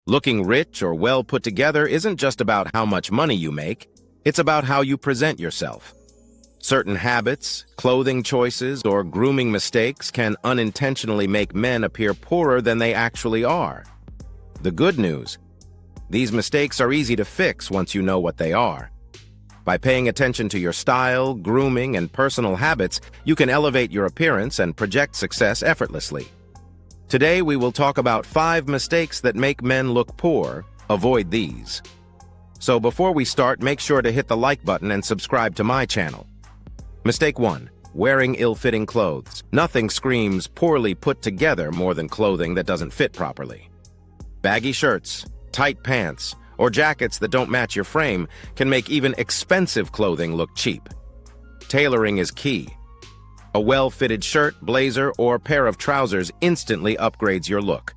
Looking rich or well put together isn't just about how much money you make, it's about how you present yourself. Certain habits, clothing choices, or grooming mistakes can unintentionally make men appear poorer than they actually are. The good news: these mistakes are easy to fix once you know what they are. By paying attention to your style, grooming, and personal habits, you can elevate your appearance and project success effortlessly. Today, we will talk about 5 mistakes that make men look poor. Avoid these. So before we start, make sure to hit the like button and subscribe to my channel. Mistake 1. Wearing ill-fitting clothes. Nothing screams poorly put together more than clothing that doesn't fit properly. Baggy shirts, tight pants, or jackets that don't match your frame can make even expensive clothing look cheap. Tailoring is key. A well-fitted shirt, blazer, or pair of trousers instantly upgrades your look.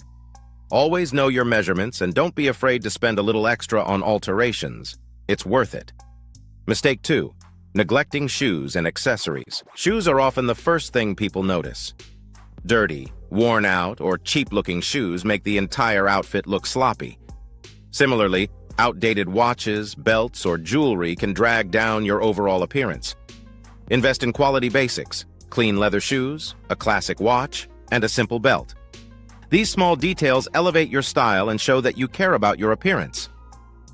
Always know your measurements and don't be afraid to spend a little extra on alterations. It's worth it. Mistake 2. Neglecting shoes and accessories. Shoes are often the first thing people notice. Dirty, worn out, or cheap-looking shoes make the entire outfit look sloppy. Similarly, outdated watches, belts, or jewelry can drag down your overall appearance. Invest in quality basics: clean leather shoes, a classic watch, and a simple belt. These small details elevate your style and show that you care about your appearance.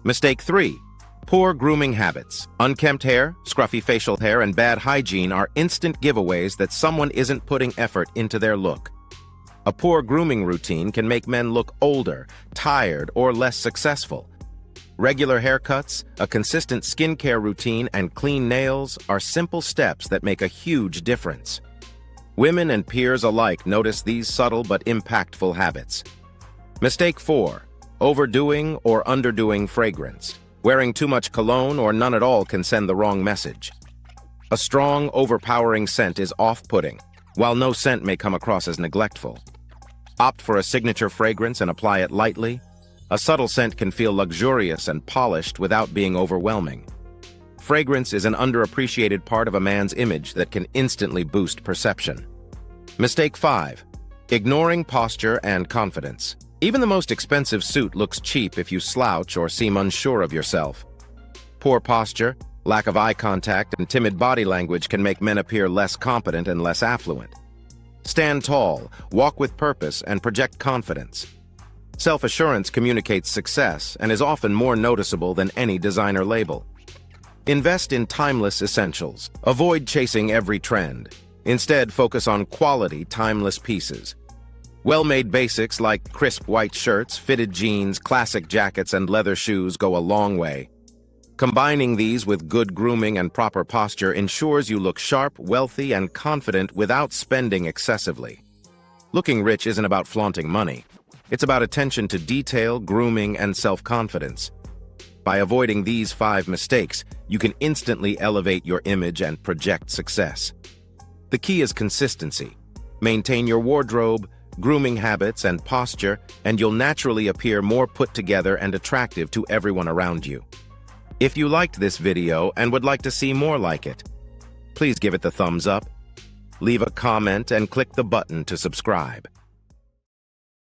Mistake 3. Poor grooming habits. Unkempt hair, scruffy facial hair, and bad hygiene are instant giveaways that someone isn't putting effort into their look. A poor grooming routine can make men look older, tired, or less successful. Regular haircuts, a consistent skincare routine, and clean nails are simple steps that make a huge difference. Women and peers alike notice these subtle but impactful habits. Mistake 4. Overdoing or underdoing fragrance. Wearing too much cologne or none at all can send the wrong message. A strong, overpowering scent is off-putting, while no scent may come across as neglectful. Opt for a signature fragrance and apply it lightly. A subtle scent can feel luxurious and polished without being overwhelming. Fragrance is an underappreciated part of a man's image that can instantly boost perception. Mistake 5. Ignoring posture and confidence. Even the most expensive suit looks cheap if you slouch or seem unsure of yourself. Poor posture, lack of eye contact, and timid body language can make men appear less competent and less affluent. Stand tall, walk with purpose, and project confidence. Self-assurance communicates success and is often more noticeable than any designer label. Invest in timeless essentials. Avoid chasing every trend. Instead, focus on quality, timeless pieces. Well-made basics like crisp white shirts, fitted jeans, classic jackets, and leather shoes go a long way. Combining these with good grooming and proper posture ensures you look sharp, wealthy, and confident without spending excessively. Looking rich isn't about flaunting money. It's about attention to detail, grooming, and self-confidence. By avoiding these 5 mistakes, you can instantly elevate your image and project success. The key is consistency. Maintain your wardrobe, grooming habits, and posture, and you'll naturally appear more put together and attractive to everyone around you. If you liked this video and would like to see more like it, please give it the thumbs up, leave a comment, and click the button to subscribe.